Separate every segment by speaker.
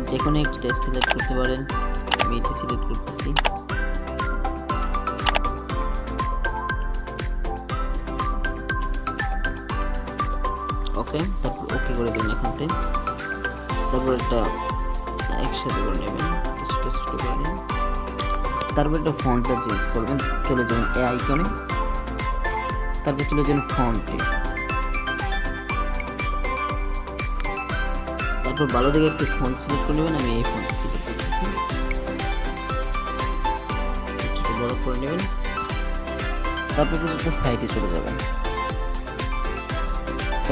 Speaker 1: যে কোনো একটি টেক্সট সিলেক্ট করতে পারেন। আমি এটি সিলেক্ট করতেছি। ওকে, তারপর ওকে করে দেবেন এখান থেকে। তারপর এটা একসাথে করে নেবেন, ছোট ছোট করে নেবেন। তারপর এটা ফন্টটা চেঞ্জ করবেন, চলে যাবেন এই আইকনে, তারপর চলে যাবেন ফন্টে। তারপর ভালো দেখে একটি ফন্ট সিলেক্ট করে নেবেন। আমি এই ফন্ট সিলেক্ট করতেছি, ছোট বড় করে নেবেন। তারপর কিছুটা সাইডে চলে যাবেন,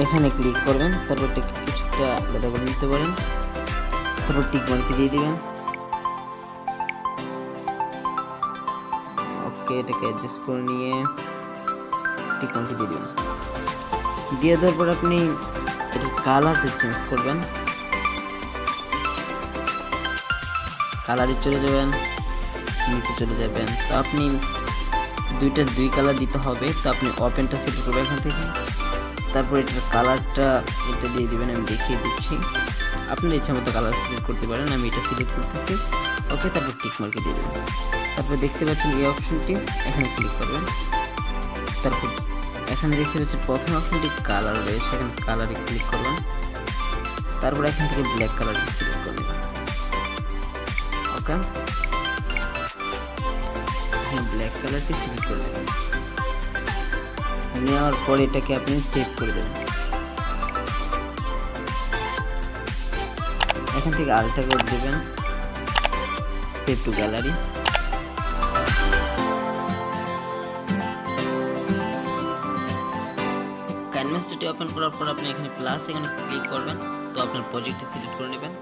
Speaker 1: এখানে ক্লিক করবেন। তারপর এটাকে কিছুটা আলাদা করে নিতে পারেন। তারপর টিক মার্ক দিয়ে দিবেন। ওকে, এটাকে অ্যাডজাস্ট করে নিয়ে টিক মার্ক দিয়ে দিবেন। দিয়ে দেওয়ার পর আপনি এটার কালারটা চেঞ্জ করবেন। কালারে চলে যাবেন, নিচে চলে যাবেন। তো আপনি দুই কালার দিতে হবে। তো আপনি ওপেনটা সিলেক্ট করবেন এখান থেকে। তারপর এটার কালারটা এটা দিয়ে দিবেন, আমি দেখিয়ে দিচ্ছি। আপনার ইচ্ছা মতো কালার সিলেক্ট করতে পারেন। আমি এটা সিলেক্ট করতেছি। ওকে, তারপর টিক মার্কে দিয়ে দেবেন। তারপর দেখতে পাচ্ছেন এই অপশনটি, এখানে ক্লিক করবেন। তারপর এখানে দেখতে পাচ্ছেন প্রথম অপশনটি কালার রয়েছে, এখানে কালারে ক্লিক করবেন। তারপর এখান থেকে ব্ল্যাক কালারটি সিলেক্ট করবেন। ওকে, ব্ল্যাক কালারটি সিলেক্ট করে দেবেন। নেওয়ার পর এটাকে আপনি সেভ করে দেবেন। এখান থেকে আরেকটা করে দেবেন, সেভ টু গ্যালারি। ক্যানভাসটি ওপেন করার পর আপনি এখানে প্লাস এখানে ক্লিক করবেন। তো আপনার প্রজেক্টটি সিলেক্ট করে নেবেন।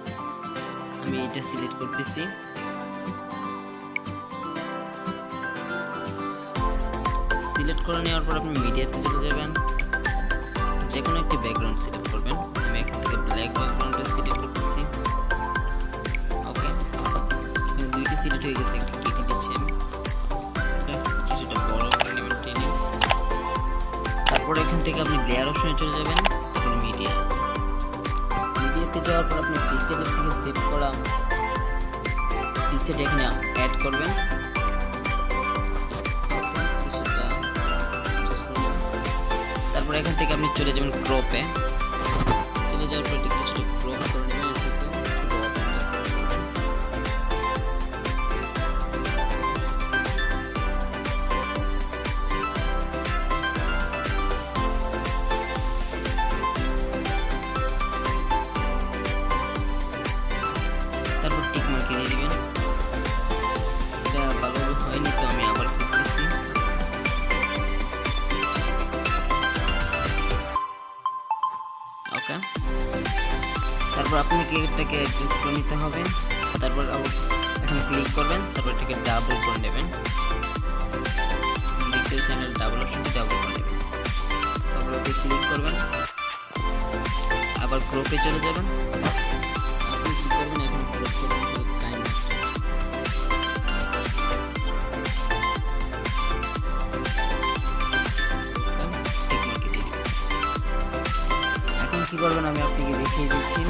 Speaker 1: আমি এটা সিলেক্ট করতেছি। সিলেক্ট করে নেওয়ার পর আপনি মিডিয়াতে চলে যাবেন, যে কোনো একটি ব্যাকগ্রাউন্ড সিলেক্ট করবেন। আমি এখান থেকে ব্ল্যাক ব্যাকগ্রাউন্ডটা সিলেক্ট করতেছি। ওকে, দুইটি সিলেক্ট হয়ে গেছে, একটা কেটে দিচ্ছি আমি। কিছুটা বড় করে নেবেন টেনে। তারপর এখান থেকে আপনি লেয়ার অপশনে চলে যাবেন, মিডিয়াতে যাওয়ার পর আপনি পিক্সেলঅ্যাপ থেকে সেভ করা পিকচারটা এখানে অ্যাড করবেন। তারপর এখান থেকে আপনি চলে যাবেন ক্রপে। চলে যাওয়ার পর কিছুটা ক্রপ করে নেবেন। তারপর টিক মার্ক দিয়ে দিবেন। এটা ভালোভাবে হয়নি, তো আমি আবার করতেছি। ওকে, তারপর আপনাকে এটাকে অ্যাডজাস্ট করে নিতে হবে। তারপর এখানে ক্লিক করবেন, তারপর এটাকে ডাবল করে নেবেন। ডিটেইল চ্যানেল ডাবল অপশনটি ডাবল করে নেবেন। তারপর ওকে ক্লিক করবেন, আবার ক্রপে চলে যাবেন। আপনি কি করবেন, এখন ক্রপ করবেন কি করবেন আমি আপনাকে দেখিয়ে দিচ্ছি।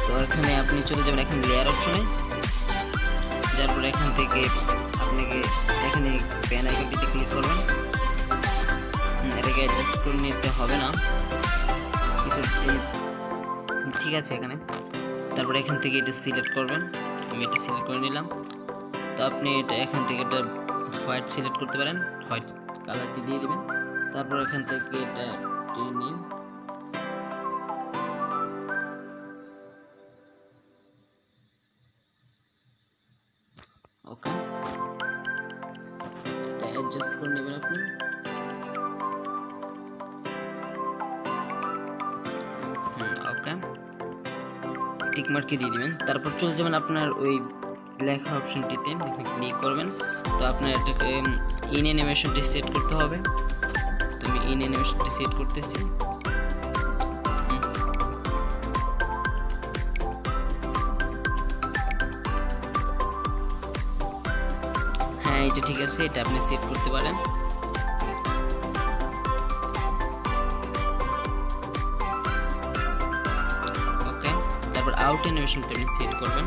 Speaker 1: তো এখানে আপনি চলে যাবেন এখানে লেয়ার অপশনে। যার পরে এখান থেকে আপনাকে এখানে প্যান আইকনটিতে ক্লিক করবেন। এটাকে অ্যাডজাস্ট করে নিতে হবে না, ঠিক আছে এখানে। তারপরে এখান থেকে এটা সিলেক্ট করবেন। আমি এটা সিলেক্ট করে নিলাম। তো আপনি এটা এখান থেকে এটা হোয়াইট সিলেক্ট করতে পারেন, হোয়াইট কালারটি দিয়ে দিবেন। তারপর এখান থেকে এটা টেনে ওকে, এটা অ্যাডজাস্ট করে নেবেন আপনি। ওকে, টিক মার্কে দিয়ে দিবেন। তারপর চলে যাবেন আপনার ওই লেখা অপশনটিতে, ক্লিক করবেন। তো আপনার এটাকে ইন অ্যানিমেশনটি সেট করতে হবে। তো আমি ইন অ্যানিমেশনটি সেট করতেছি। হ্যাঁ, এটা ঠিক আছে, এটা আপনি সেট করতে পারেন। ওকে, তারপর আউট অ্যানিমেশনটা আপনি সিলেক্ট করবেন।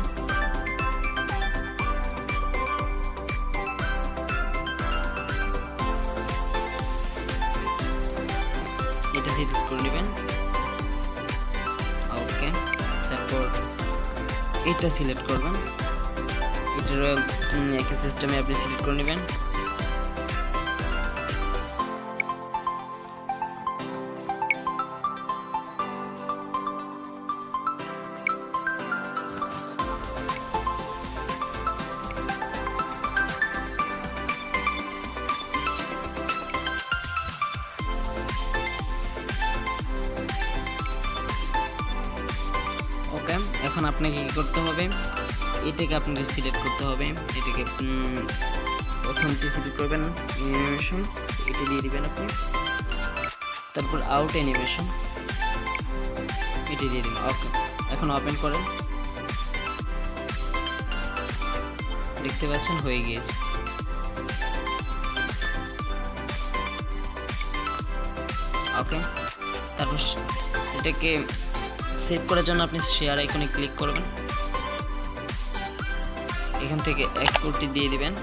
Speaker 1: এটা সিলেক্ট করে নেবেন। ওকে, তারপর এটা সিলেক্ট করবেন। এটার একই সিস্টেমে আপনি সিলেক্ট করে নেবেন। ওকে, এখন আপনাকে কি করতে হবে, এটাকে আপনাকে সিলেক্ট করতে হবে। এটাকে প্রথমটি সিলেক্ট করবেন, অ্যানিমেশন, এটা দিয়ে দিবেন আপনি। তারপর আউট অ্যানিমেশন, এটা দিয়ে দিবেন। ওকে, এখন ওপেন করেন। দেখতে পাচ্ছেন হয়ে গিয়েছে। ওকে, তারপর এটাকে সেভ করার জন্য আপনি শেয়ার আইকনে ক্লিক করবেন। এখান থেকে এক্সপোর্টটি দিয়ে দিবেন।